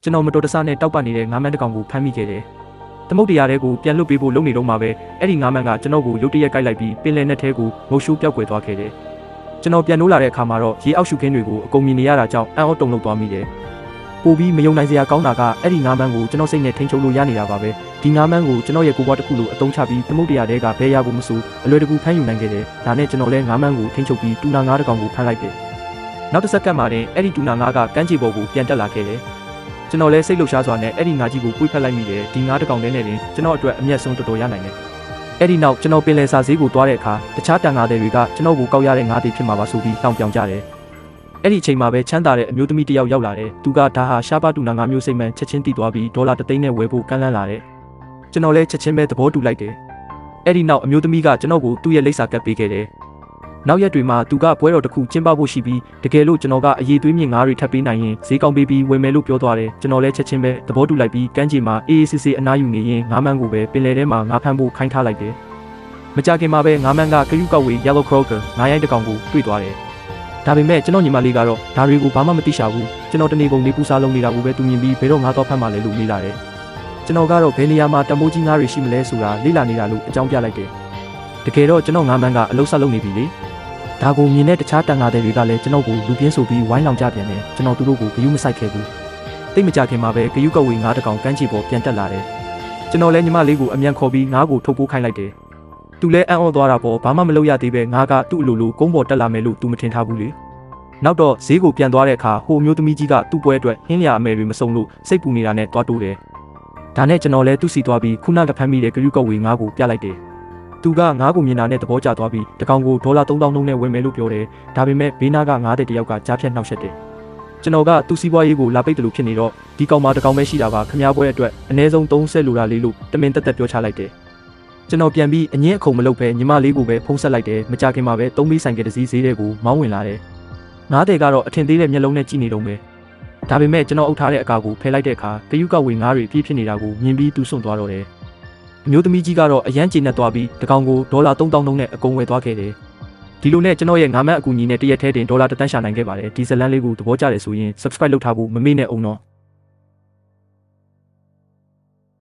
ကျွန်တော်မတော်တဆနဲ့တောက်ပနေတဲ့ငါးမန်းတစ်ကောင်ကိုဖမ်းမိခဲ့တယ်။သမုတ်တရားတွေကိုပြန်လွတ်ပေးဖို့လုပ်နေတော့မှပဲအဲ့ဒီငါးမန်းကကျွန်တော်ကိုရုတ်တရက်ကိုက်လိုက်ပြီးပင်လယ်နဲ့ထဲကိုငုတ်ရှိုးပြောက်ကွယ်သွားခဲ့တယ်။ကျွန်တော်ပြန်နိုးလာတဲ့အခါမှာတော့ရေအောက်ရှုခင်းတွေကိုအကုန်မြင်နေရတာကြောင့်အံ့ဩတုန်လှုပ်သွားမိတယ်။ပိုပြီးမယုံနိုင်စရာကောင်းတာကအဲ့ဒီငါးမန်းကိုကျွန်တော်စိတ်နဲ့ထိန်းချုပ်လို့ရနေတာပါပဲ။ဒီငါးမန်းကိုကျွန်တော်ရဲ့ကိုယ်ပွားတစ်ခုလိုအသုံးချပြီးသမုတ်တရားတွေကဘဲရဖို့မဆိုအလွယ်တကူဖမ်းယူနိုင်ခဲ့တယ်။ဒါနဲ့ကျွန်တော်လည်းငါးမန်းကိုထိန်းချုပ်ပြီးတူနာငါးတစ်ကောင်ကိုဖမ်းလိုက်တယ်။နောက်တစ်စက္ကန့်မှတင်အဲ့ဒီတူနာငါးကကမ်းခြေပေါ်ကိုပြန်တက်လာခဲ့တယ်။ကျွန်တော်လည်းစိတ်လှုပ်ရှားစွာနဲ့အဲ့ဒီငါးကြီးကိုပွေ့ဖက်လိုက်မိတယ်ဒီငါးတစ်ကောင်တည်းနဲ့တင်ကျွန်တော်အတွက်အမျက်ဆုံးတော်တော်ရနိုင်တယ်အဲ့ဒီနောက်ကျွန်တော်ပင်လယ်စာဈေးကိုသွားတဲ့အခါတခြားတန်ငါးတွေကကျွန်တော်ကိုကောက်ရတဲ့ငါးတွေဖြစ်မှာပါဆိုပြီးတောင်းပြောင်ကြတယ်အဲ့ဒီအချိန်မှာပဲချမ်းသာတဲ့အမျိုးသမီးတစ်ယောက်ရောက်လာတယ်သူကဒါဟာရှားပါတူနာငါးမျိုးစိတ်မှန်ချက်ချင်းတည်သွားပြီးဒေါ်လာ3သိန်းနဲ့ဝယ်ဖို့ကမ်းလှမ်းလာတယ်ကျွန်တော်လည်းချက်ချင်းပဲသဘောတူလိုက်တယ်အဲ့ဒီနောက်အမျိုးသမီးကကျွန်တော်ကိုသူ့ရဲ့လိပ်စာကပ်ပေးခဲ့တယ်နောက်ရက်တွေမှာသူကပွဲတော်တစ်ခုကျင်းပဖို့ရှိပြီးတကယ်လို့ကျွန်တော်ကအရေးသွေးမြင့်ငါးတွေထပ်ပေးနိုင်ရင်ဈေးကောင်းပေးပြီးဝယ်မယ်လို့ပြောသွားတယ်ကျွန်တော်လည်းချက်ချင်းပဲသဘောတူလိုက်ပြီးကမ်းခြေမှာအေးအေးဆေးဆေးအနားယူနေရင်ငါးမန်းကိုပဲပင်လယ်ထဲမှာငါးဖမ်းဖို့ခိုင်းထားလိုက်တယ်မကြခင်မှာပဲငါးမန်းကခရုကောက်ဝေ Yellow Croaker ငါးရိုင်းတစ်ကောင်ကိုတွေ့သွားတယ်ဒါပေမဲ့ကျွန်တော်ညီမလေးကတော့ဒါတွေကိုဘာမှမသိရှာဘူးကျွန်တော်တနေ့ကုန်နေပူစားလုံးနေတာကိုပဲသူမြင်ပြီးဘယ်တော့ငါးတော့ဖမ်းမှလဲလို့မေးလာတယ်ကျွန်တော်ကတော့ဘယ်နေရာမှာတမိုးကြီးငါးတွေရှိမလဲဆိုတာလေ့လာနေတာလို့အကြောင်းပြလိုက်တယ်တကယ်တော့ကျွန်တော်ငါးမန်းကအလုပ်ဆက်လုပ်နေပြီလေဒါကိုမြင်တဲ့တခြားတန်ငါတွေကလည်းကျွန်တော်ကိုလူပြင်းဆိုပြီးဝိုင်းလောင်ကြပြန်တယ်ကျွန်တော်သူတို့ကိုဂယုမဆိုင်ခဲ့ဘူးတိတ်မကြခင်မှာပဲဂယုကောက်ဝေငါးတစ်ကောင်ကမ်းခြေပေါ်ပြန်တက်လာတယ်ကျွန်တော်လည်းညီမလေးကိုအမြန်ခေါ်ပြီးငါးကိုထုတ်ပိုးခိုင်းလိုက်တယ်သူလည်းအံ့ဩသွားတာပေါ့ဘာမှမလုပ်ရသေးပဲငါးကသူ့အလိုလိုကုန်းပေါ်တက်လာမယ်လို့သူမထင်ထားဘူးလေနောက်တော့ဈေးကိုပြန်သွားတဲ့အခါဟိုမျိုးသမီးကြီးကသူ့ပွဲအတွက်ဟင်းလျာအမယ်တွေမစုံလို့စိတ်ပူနေတာနဲ့တွားတိုးတယ်ဒါနဲ့ကျွန်တော်လည်းသူ့စီသွားပြီးခုနကဖမ်းမိတဲ့ဂယုကောက်ဝေငါးကိုပြလိုက်တယ်သူကငါးကိုမြင်တာနဲ့သဘောကျသွားပြီးတကောင်ကိုဒေါ်လာ3000နှုန်းနဲ့ဝယ်မယ်လို့ပြောတယ်ဒါပေမဲ့ဘေးနားကငါးတဲ့တယောက်ကကြားဖြတ်နှောက်ယှက်တယ်ကျွန်တော်ကသူ့စီးပွားရေးကိုလာပိတ်တယ်လို့ဖြစ်နေတော့ဒီကောင်မတကောင်ပဲရှိတာပါခမားပွဲအတွက်အနည်းဆုံး30လိုတာလေးလို့တမင်တက်တက်ပြောချလိုက်တယ်ကျွန်တော်ပြန်ပြီးအငင်းအခုံမလုပ်ပဲညီမလေးကိုပဲဖုံးဆက်လိုက်တယ်မကြခင်မှာပဲသုံးပြီးဆိုင်ကတစည်းဈေးတွေကိုမောင်းဝင်လာတယ်ငါးတဲ့ကတော့အထင်သေးတဲ့မျက်လုံးနဲ့ကြည့်နေတော့မယ်ဒါပေမဲ့ကျွန်တော်အုပ်ထားတဲ့အကာကိုဖယ်လိုက်တဲ့အခါဂယုကောက်ဝေငါးတွေပြည့်ဖြစ်နေတာကိုမြင်ပြီးသူစွန့်သွားတော့တယ်အမျိုးသမီးကြီးကတော့အရန်ကျေနပ်သွားပြီးတကောင်ကိုဒေါ်လာ3000နှုန်းနဲ့အကုန်ဝယ်သွားခဲ့တယ်ဒီလိုနဲ့ကျွန်တော်ရဲ့ငါးမန်းအကူအညီနဲ့တရက်ထဲတင်ဒေါ်လာ1 သန်းရှာနိုင်ခဲ့ပါတယ်ဒီဇလန်လေးကိုသဘောကျတယ်ဆိုရင် subscribe လုပ်ထားဖို့မမေ့နဲ့အောင်တော့